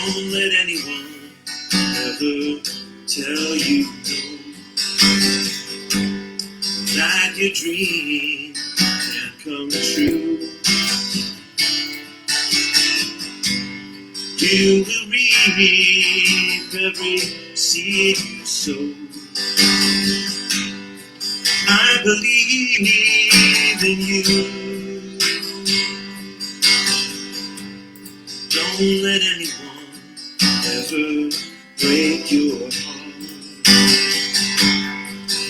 Don't let anyone ever tell you no, that your dream can't come true. You will reap every seed you sow. I believe in you. Don't let anyone ever break your heart,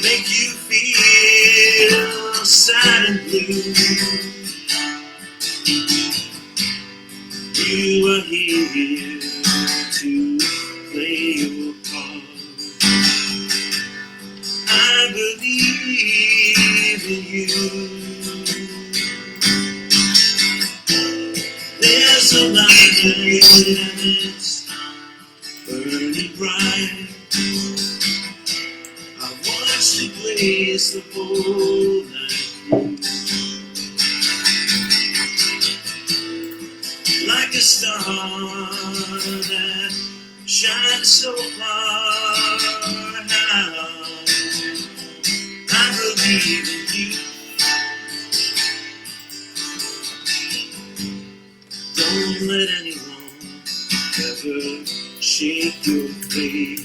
make you feel sad and blue. You are here to play your part. I believe in you. There's a light and it's burning bright. I've watched it blaze the whole night through, like a star that shines so far high. I believe in you. Don't let anyone ever shake your faith.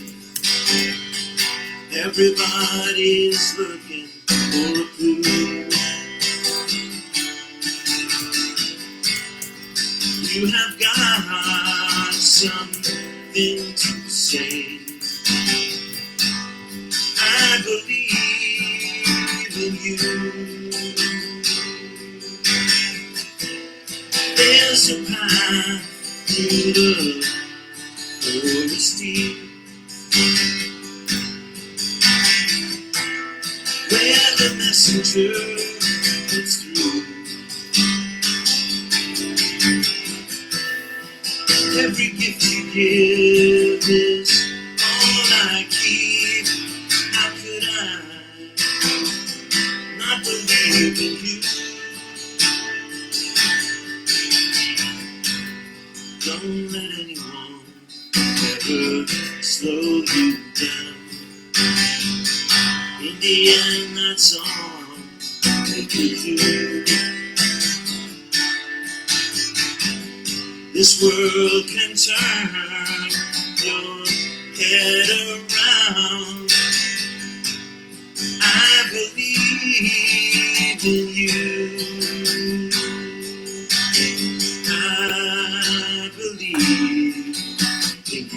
Everybody's looking for a clue. You have got something to say. I believe in you. There's a path through the forest deep, where the messenger gets through. Every gift you give is all I keep. How could I not believe in you? Don't let anyone ever slow you down. In the end, that's all they can do. This world can turn your head around. I believe in you. I believe in you.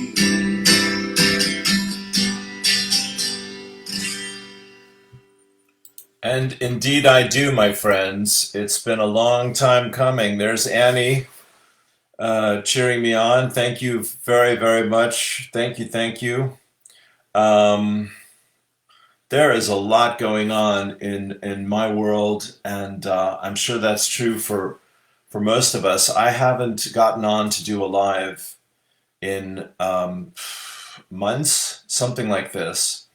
And indeed I do, my friends. It's been a long time coming. There's Annie cheering me on. Thank you very, very much. Thank you, thank you. Um, there is a lot going on in my world, and I'm sure that's true for most of us. I haven't gotten on to do a live in months, something like this.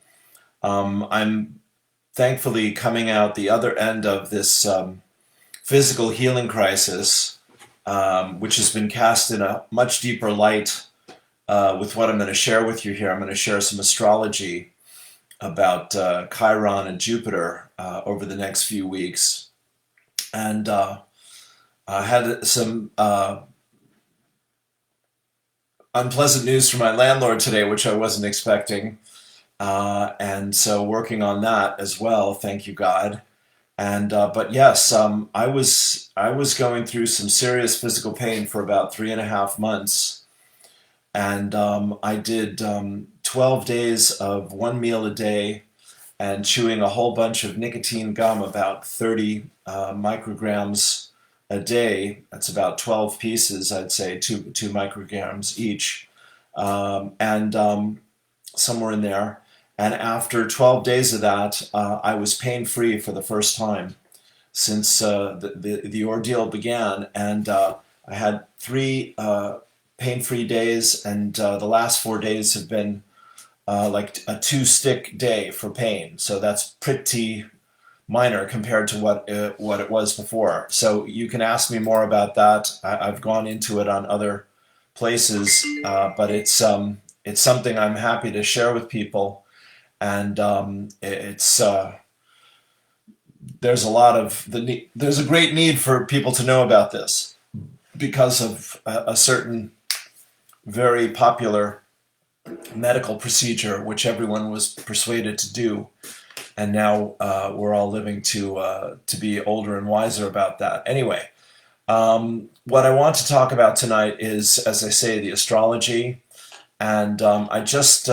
I'm thankfully coming out the other end of this physical healing crisis, which has been cast in a much deeper light with what I'm going to share with you here. I'm going to share some astrology about Chiron and Jupiter over the next few weeks. And I had some unpleasant news from my landlord today, which I wasn't expecting. And so working on that as well, thank you, God. And but yes, I was going through some serious physical pain for about 3.5 months, and I did 12 days of one meal a day and chewing a whole bunch of nicotine gum, about 30 micrograms a day. That's about 12 pieces, I'd say, two micrograms each, and somewhere in there. And after 12 days of that, I was pain-free for the first time since the ordeal began. And I had 3 pain-free days, and the last 4 days have been like a 2-stick day for pain. So that's pretty minor compared to what it was before. So you can ask me more about that. I've gone into it on other places, but it's something I'm happy to share with people, and it's there's a lot of there's a great need for people to know about this because of a certain very popular medical procedure which everyone was persuaded to do, and now we're all living to be older and wiser about that. Anyway, what I want to talk about tonight is, as I say, the astrology, and I just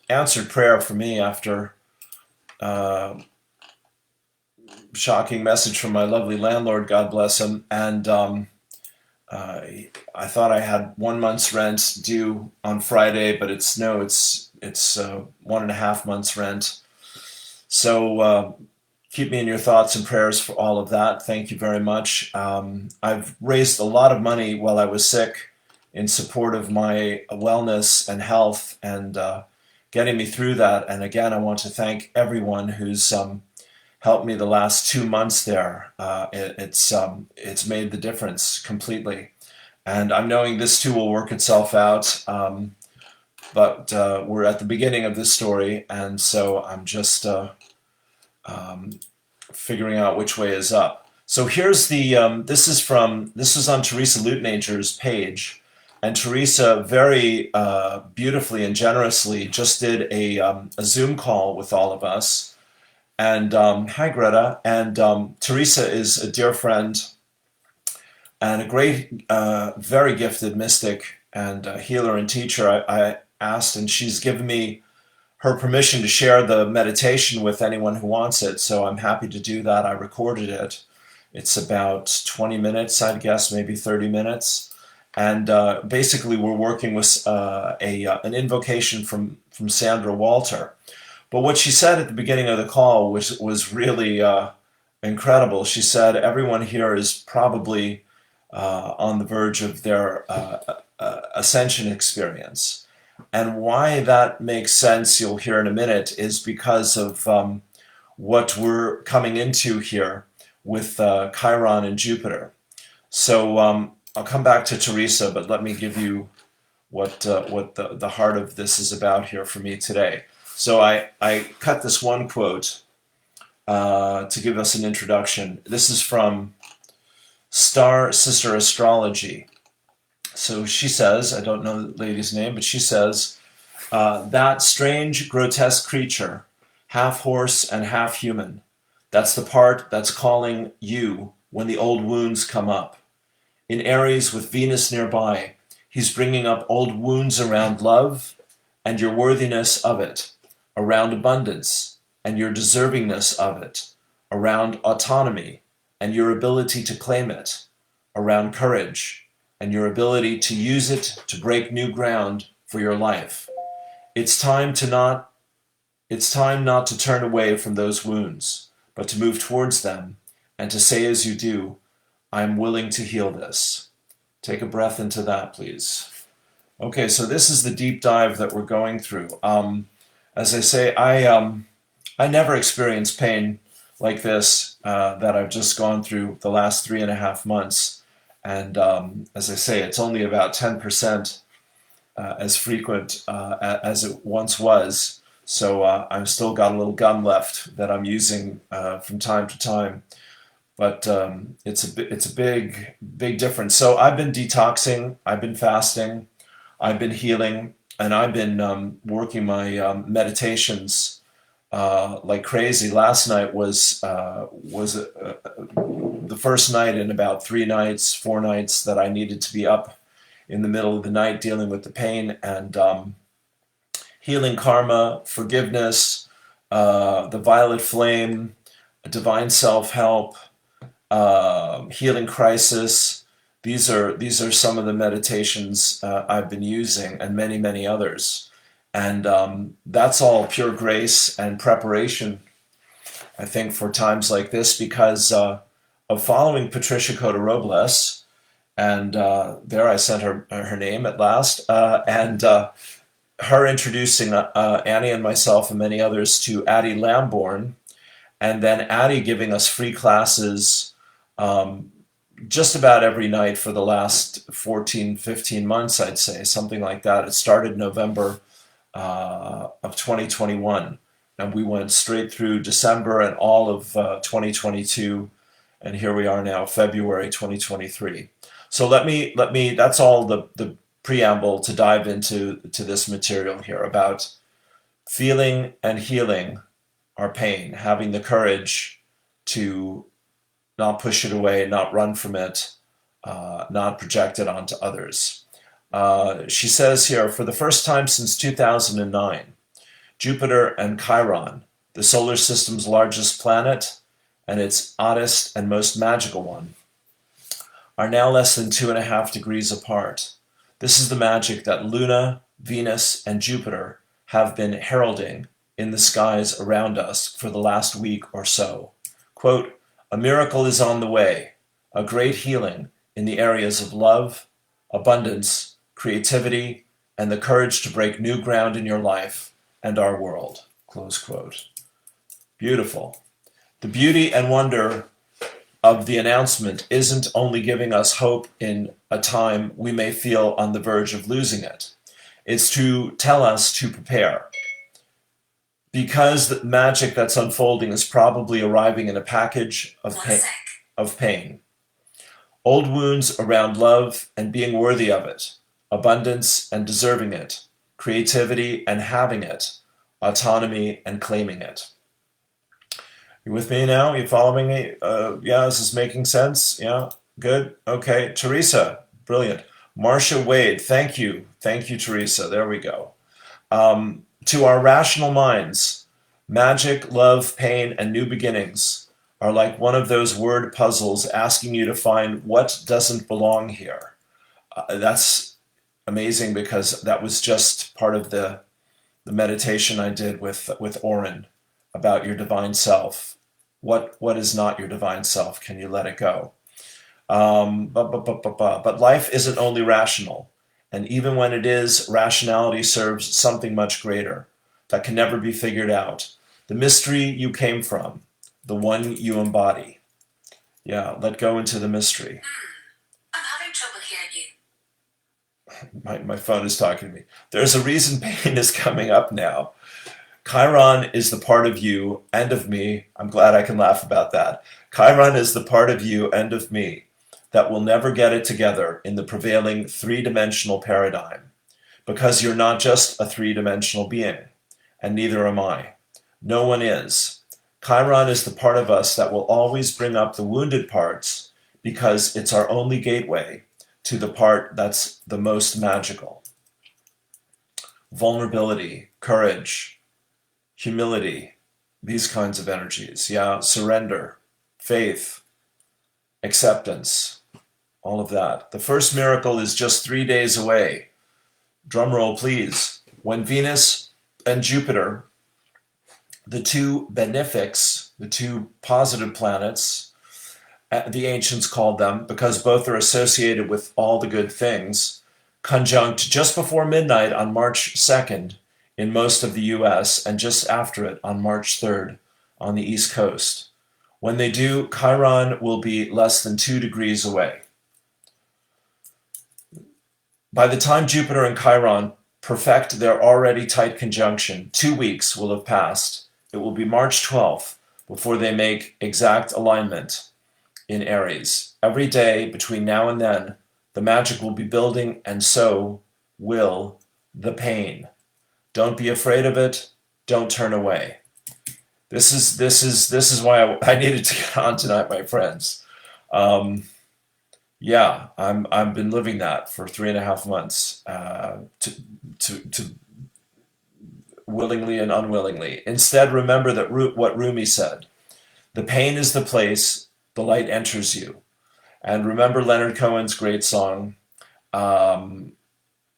answered prayer for me after shocking message from my lovely landlord, God bless him, and I thought I had 1 month's rent due on Friday, but it's 1.5 months rent. So keep me in your thoughts and prayers for all of that. Thank you very much. I've raised a lot of money while I was sick in support of my wellness and health, and getting me through that. And again, I want to thank everyone who's helped me the last 2 months there. It's made the difference completely. And I'm knowing this too will work itself out. But we're at the beginning of this story, and so I'm just figuring out which way is up. So here's the this is on Theresa Luttenegger's page, and Theresa very beautifully and generously just did a Zoom call with all of us. And hi, Greta. And Theresa is a dear friend and a great, very gifted mystic and healer and teacher. I asked, and she's given me her permission to share the meditation with anyone who wants it. So I'm happy to do that. I recorded it. It's about 20 minutes, I'd guess, maybe 30 minutes. And basically, we're working with an invocation from Sandra Walter. But what she said at the beginning of the call was really incredible. She said everyone here is probably on the verge of their ascension experience. And why that makes sense, you'll hear in a minute, is because of what we're coming into here with Chiron and Jupiter. So I'll come back to Theresa, but let me give you what the heart of this is about here for me today. So I cut this one quote to give us an introduction. This is from Star Sister Astrology. So she says, I don't know the lady's name, but she says, that strange, grotesque creature, half horse and half human, that's the part that's calling you when the old wounds come up. In Aries with Venus nearby, he's bringing up old wounds around love and your worthiness of it, around abundance and your deservingness of it, around autonomy and your ability to claim it, around courage and your ability to use it to break new ground for your life. It's time not to turn away from those wounds, but to move towards them and to say as you do, I'm willing to heal this. Take a breath into that, please. Okay, so this is the deep dive that we're going through. As I say, I never experienced pain like this that I've just gone through the last 3.5 months. And as I say, it's only about 10% as frequent as it once was. So I've still got a little gum left that I'm using from time to time. But it's a big difference. So I've been detoxing, I've been fasting, I've been healing, and I've been working my meditations like crazy. Last night was the first night in about 4 nights that I needed to be up in the middle of the night dealing with the pain and healing karma, forgiveness, the violet flame, divine self-help, healing crisis. These are some of the meditations I've been using, and many others. And that's all pure grace and preparation, I think, for times like this, because of following Patricia Cota-Robles, and there I sent her name at last, and her introducing Annie and myself and many others to Addie Lambourne, and then Addie giving us free classes just about every night for the last 14, 15 months, I'd say, something like that. It started November of 2021, and we went straight through December and all of 2022, and here we are now, February 2023. So that's all the preamble to dive into this material here about feeling and healing our pain, having the courage to not push it away, not run from it, not project it onto others. She says here, for the first time since 2009, Jupiter and Chiron, the solar system's largest planet and its oddest and most magical one, are now less than 2.5 degrees apart. This is the magic that Luna, Venus, and Jupiter have been heralding in the skies around us for the last week or so. Quote, a miracle is on the way, a great healing in the areas of love, abundance, creativity, and the courage to break new ground in your life and our world. Close quote. Beautiful. The beauty and wonder of the announcement isn't only giving us hope in a time we may feel on the verge of losing it. It's to tell us to prepare. Because the magic that's unfolding is probably arriving in a package of pain. Old wounds around love and being worthy of it, abundance and deserving it, creativity and having it, autonomy and claiming it. You with me now? You following me? Yeah, this is making sense? Yeah, good. Okay, Theresa, brilliant. Marcia Wade, thank you. Thank you, Theresa. There we go. To our rational minds, magic, love, pain, and new beginnings are like one of those word puzzles asking you to find what doesn't belong here. That's amazing because that was just part of the meditation I did with Oren about your divine self. What is not your divine self? Can you let it go? But life isn't only rational. And even when it is, rationality serves something much greater that can never be figured out. The mystery you came from, the one you embody. Yeah, let go into the mystery. I'm having trouble hearing you. My phone is talking to me. There's a reason pain is coming up now. Chiron is the part of you and of me. I'm glad I can laugh about that. Chiron is the part of you and of me that will never get it together in the prevailing three-dimensional paradigm, because you're not just a three-dimensional being, and neither am I. No one is. Chiron is the part of us that will always bring up the wounded parts, because it's our only gateway to the part that's the most magical. Vulnerability, courage, humility, these kinds of energies. Yeah, surrender, faith, acceptance, all of that. The first miracle is just 3 days away. Drum roll, please. When Venus and Jupiter, the two benefics, the two positive planets, the ancients called them, because both are associated with all the good things, conjunct just before midnight on March 2nd in most of the US, and just after it on March 3rd on the East Coast. When they do, Chiron will be less than 2 degrees away. By the time Jupiter and Chiron perfect their already tight conjunction, 2 weeks will have passed. It will be March 12th before they make exact alignment in Aries. Every day between now and then, the magic will be building, and so will the pain. Don't be afraid of it. Don't turn away. This is why I needed to get on tonight, my friends. Yeah, I've been living that for 3.5 months, to willingly and unwillingly. Instead, remember that what Rumi said: the pain is the place the light enters you. And remember Leonard Cohen's great song,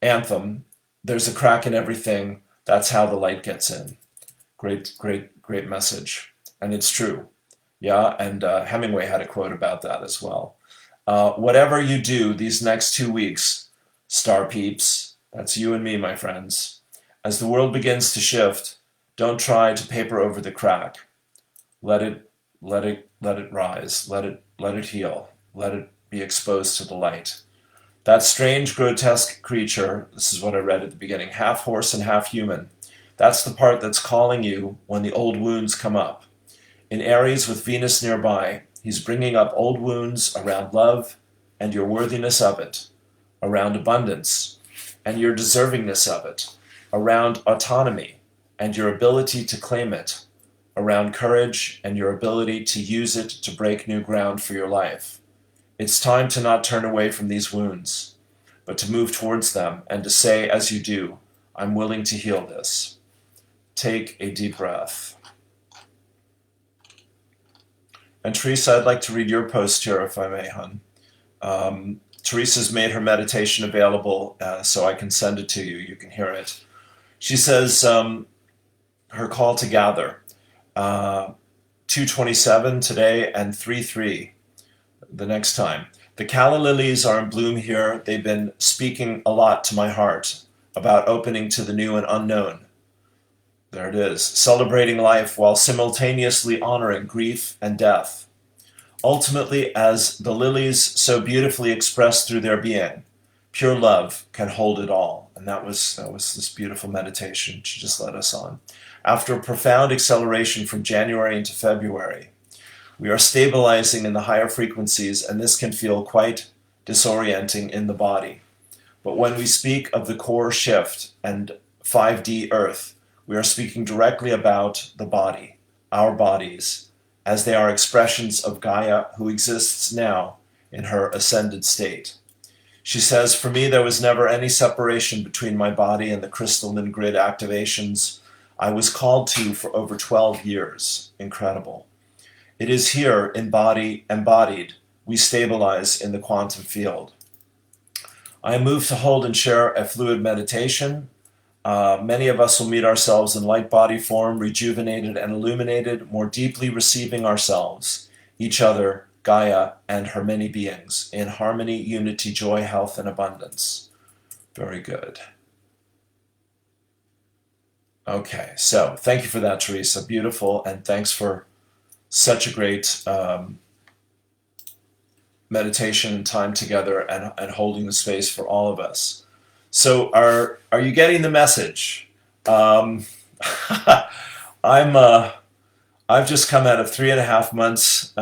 Anthem. There's a crack in everything. That's how the light gets in. Great message, and it's true. Yeah, and Hemingway had a quote about that as well. Whatever you do these next 2 weeks, star peeps, that's you and me, my friends. As the world begins to shift, don't try to paper over the crack. Let it rise. Let it heal. Let it be exposed to the light. That strange, grotesque creature, this is what I read at the beginning, half horse and half human, that's the part that's calling you when the old wounds come up. In Aries with Venus nearby, he's bringing up old wounds around love and your worthiness of it, around abundance and your deservingness of it, around autonomy and your ability to claim it, around courage and your ability to use it to break new ground for your life. It's time to not turn away from these wounds, but to move towards them and to say as you do, I'm willing to heal this. Take a deep breath. And Theresa, I'd like to read your post here, if I may, hon. Theresa's made her meditation available, so I can send it to you. You can hear it. She says her call to gather, 2:27 today and 3:3 the next time. The calla lilies are in bloom here. They've been speaking a lot to my heart about opening to the new and unknown. There it is, celebrating life while simultaneously honoring grief and death. Ultimately, as the lilies so beautifully express through their being, pure love can hold it all. And that was this beautiful meditation she just led us on. After a profound acceleration from January into February, we are stabilizing in the higher frequencies, and this can feel quite disorienting in the body. But when we speak of the core shift and 5D Earth, we are speaking directly about the body, our bodies, as they are expressions of Gaia who exists now in her ascended state. She says, for me, there was never any separation between my body and the crystalline grid activations I was called to for over 12 years. Incredible. It is here, embodied, we stabilize in the quantum field. I am moved to hold and share a fluid meditation. Many of us will meet ourselves in light body form, rejuvenated and illuminated, more deeply receiving ourselves, each other, Gaia, and her many beings, in harmony, unity, joy, health, and abundance. Very good. Okay, so thank you for that, Theresa. Beautiful, and thanks for such a great meditation and time together and holding the space for all of us. So are you getting the message? I've just come out of 3.5 months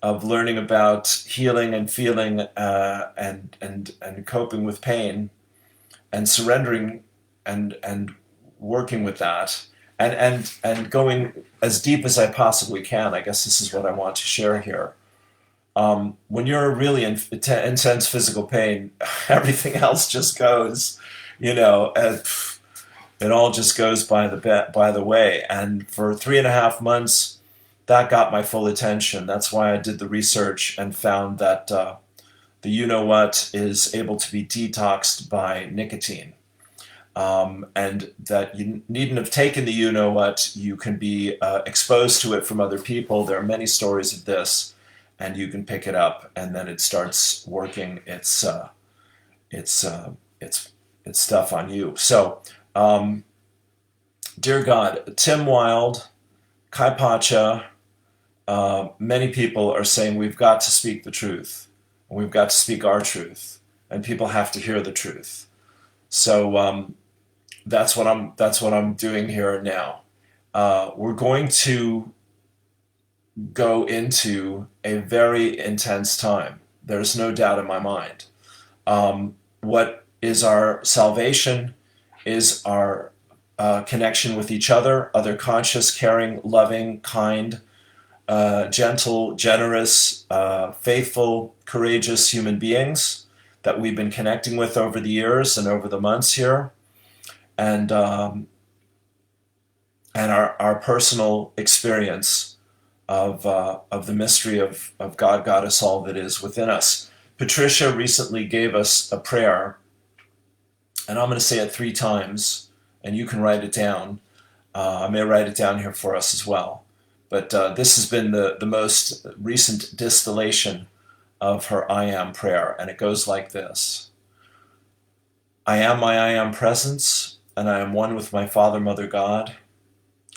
of learning about healing and feeling and coping with pain and surrendering and working with that and going as deep as I possibly can. I guess this is what I want to share here. When you're really in intense physical pain, everything else just goes, it all just goes by the way. And for 3.5 months, that got my full attention. That's why I did the research and found that the you-know-what is able to be detoxed by nicotine. And that you needn't have taken the you-know-what. You can be exposed to it from other people. There are many stories of this. And you can pick it up, and then it starts working its stuff on you. So, dear God, Tim Wilde, Kai Pacha, many people are saying we've got to speak the truth, and we've got to speak our truth, and people have to hear the truth. So that's what I'm doing here now. We're going to go into a very intense time. There's no doubt in my mind. What is our salvation is our connection with each other conscious, caring, loving, kind, gentle, generous, faithful, courageous human beings that we've been connecting with over the years and over the months here. And our personal experience of the mystery of God, Goddess, all that is within us. Patricia recently gave us a prayer, and I'm going to say it 3 times, and you can write it down. I may write it down here for us as well. But this has been the most recent distillation of her I Am prayer, and it goes like this. I am my I Am presence, and I am one with my Father, Mother, God,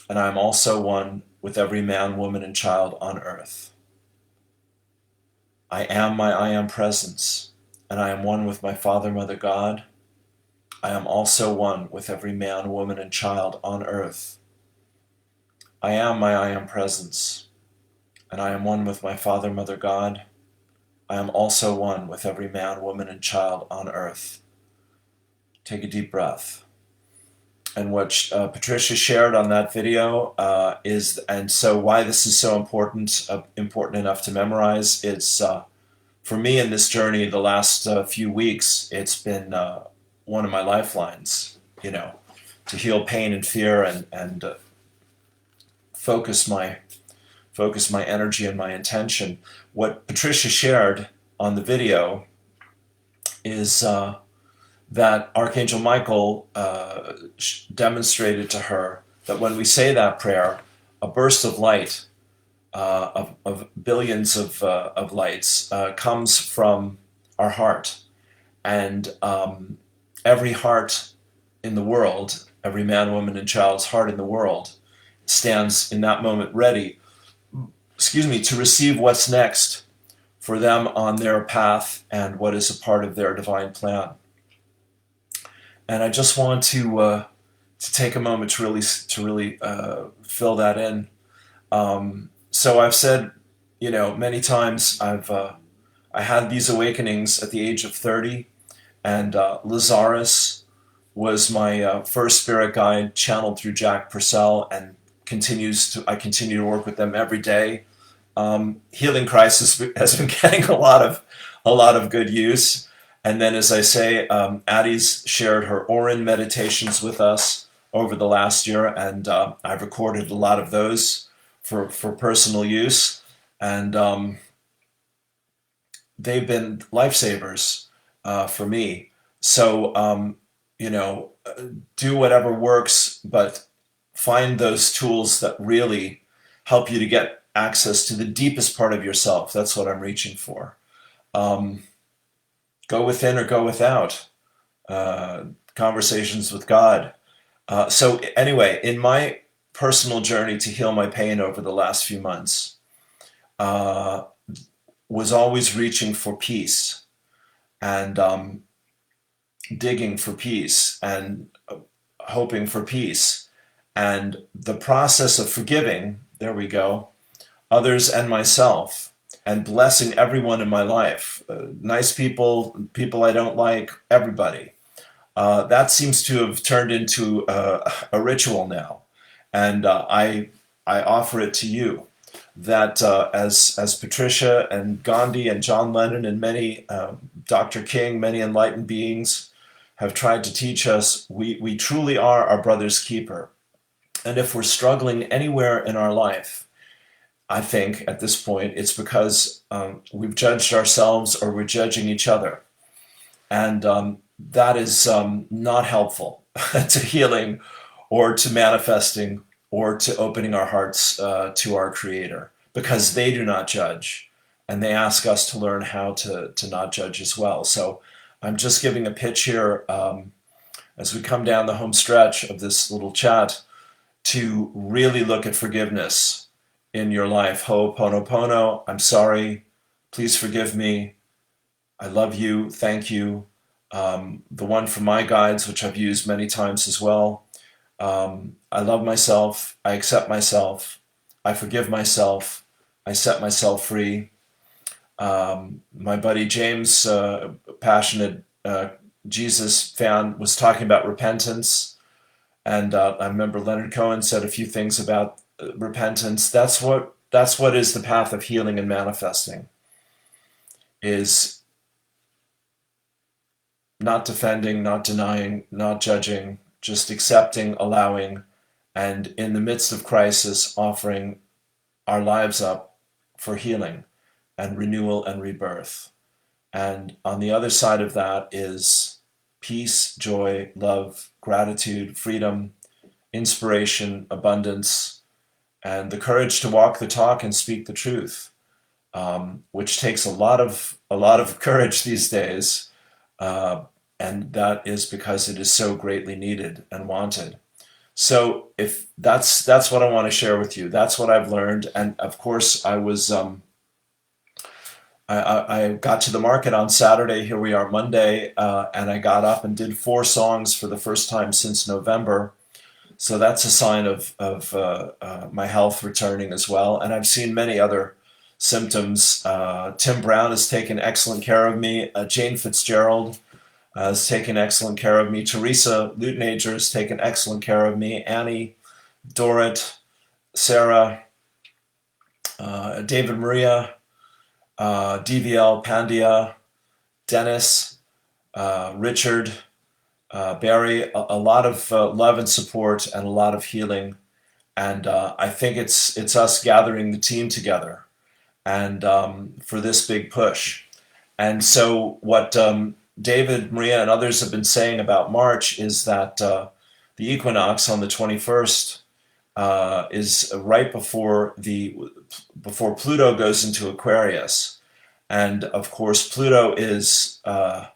and I am also one with every man, woman, and child on earth. I am my I am presence, and I am one with my Father, Mother, God. I am also one with every man, woman, and child on earth. I am my I am presence, and I am one with my Father, Mother, God. I am also one with every man, woman, and child on earth. Take a deep breath. And what Patricia shared on that video is, and so why this is so important, important enough to memorize, it's for me in this journey the last few weeks, it's been one of my lifelines, to heal pain and fear and focus my energy and my intention. What Patricia shared on the video is that Archangel Michael demonstrated to her that when we say that prayer, a burst of light, of billions of lights, comes from our heart. And every heart in the world, every man, woman, and child's heart in the world, stands in that moment ready, to receive what's next for them on their path and what is a part of their divine plan. And I just want to take a moment to really fill that in. So I've said, many times I had these awakenings at the age of 30, and Lazarus was my first spirit guide, channeled through Jack Purcell, and I continue to work with them every day. Healing Crisis has been getting a lot of good use. And then, as I say, Aries shared her Orin meditations with us over the last year, and I've recorded a lot of those for personal use, and they've been lifesavers for me. So, do whatever works, but find those tools that really help you to get access to the deepest part of yourself. That's what I'm reaching for. Go within or go without. Conversations with God. So anyway, in my personal journey to heal my pain over the last few months, was always reaching for peace and digging for peace and hoping for peace. And the process of forgiving, there we go, others and myself, and blessing everyone in my life, nice people, people I don't like, everybody. That seems to have turned into a ritual now, and I offer it to you that as Patricia and Gandhi and John Lennon and many Dr. King, many enlightened beings have tried to teach us, we truly are our brother's keeper. And if we're struggling anywhere in our life, I think at this point it's because we've judged ourselves or we're judging each other. And that is not helpful to healing or to manifesting or to opening our hearts to our Creator, because they do not judge. And they ask us to learn how to not judge as well. So I'm just giving a pitch here as we come down the home stretch of this little chat to really look at forgiveness in your life. Ho'oponopono, I'm sorry, please forgive me, I love you, thank you. The one from my guides, which I've used many times as well. I love myself, I accept myself, I forgive myself, I set myself free. My buddy James, passionate Jesus fan, was talking about repentance. And I remember Leonard Cohen said a few things about repentance. That's what is the path of healing and manifesting, is not defending, not denying, not judging, just accepting, allowing, and in the midst of crisis, offering our lives up for healing and renewal and rebirth. And on the other side of that is peace, joy, love, gratitude, freedom, inspiration, abundance, and the courage to walk the talk and speak the truth, which takes a lot of courage these days, and that is because it is so greatly needed and wanted. So if that's what I want to share with you. That's what I've learned, and of course I was I got to the market on Saturday. Here we are Monday, and I got up and did 4 songs for the first time since November. So that's a sign of my health returning as well. And I've seen many other symptoms. Tim Brown has taken excellent care of me. Jane Fitzgerald has taken excellent care of me. Theresa Luttenegger has taken excellent care of me. Annie, Dorrit, Sarah, David Maria, DVL, Pandya, Dennis, Richard, Barry, a lot of love and support and a lot of healing. And I think it's us gathering the team together and for this big push. And so what David, Maria, and others have been saying about March is that the equinox on the 21st is right before Pluto goes into Aquarius. And of course, Pluto is the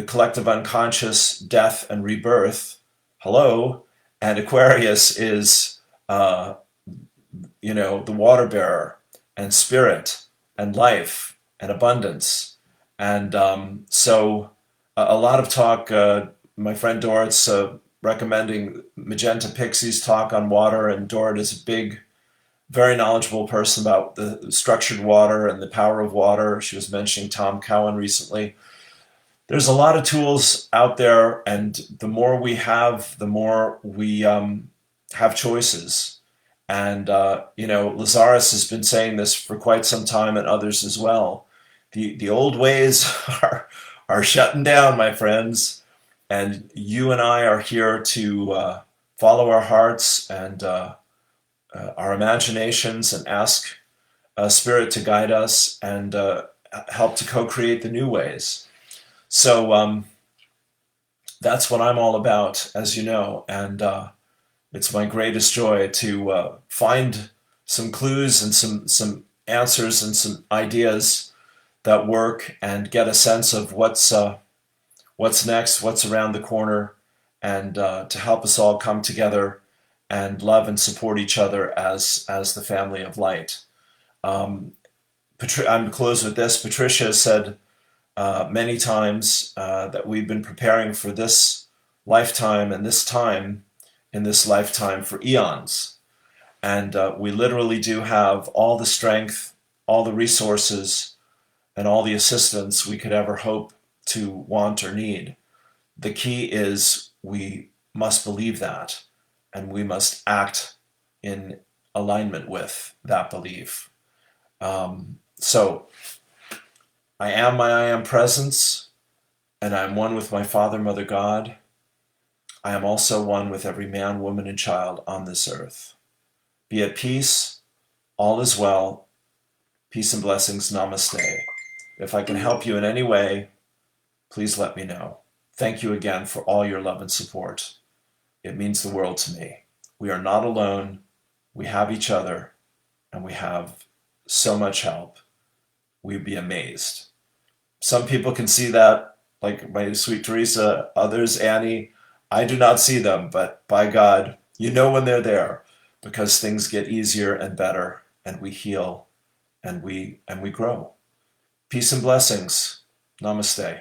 collective unconscious, death and rebirth. Hello. And Aquarius is, the water bearer and spirit and life and abundance. And so a lot of talk, my friend Dorrit's recommending Magenta Pixie's talk on water, and Dorrit is a big, very knowledgeable person about the structured water and the power of water. She was mentioning Tom Cowan recently. There's a lot of tools out there, and the more we have, the more we have choices. And Lazarus has been saying this for quite some time, and others as well. The old ways are shutting down, my friends, and you and I are here to follow our hearts and our imaginations, and ask Spirit to guide us and help to co-create the new ways. So that's what I'm all about, as you know, and it's my greatest joy to find some clues and some answers and some ideas that work, and get a sense of what's next, what's around the corner, and to help us all come together and love and support each other as the family of light. I'm close with this. Patricia said many times that we've been preparing for this lifetime and this time in this lifetime for eons. And we literally do have all the strength, all the resources, and all the assistance we could ever hope to want or need. The key is we must believe that, and we must act in alignment with that belief. So I am my I am presence, and I am one with my Father, Mother, God. I am also one with every man, woman, and child on this earth. Be at peace. All is well. Peace and blessings. Namaste. If I can help you in any way, please let me know. Thank you again for all your love and support. It means the world to me. We are not alone. We have each other, and we have so much help. We'd be amazed. Some people can see that, like my sweet Theresa, others, Annie. I do not see them, but by God, you know when they're there, because things get easier and better, and we heal, and we grow. Peace and blessings. Namaste.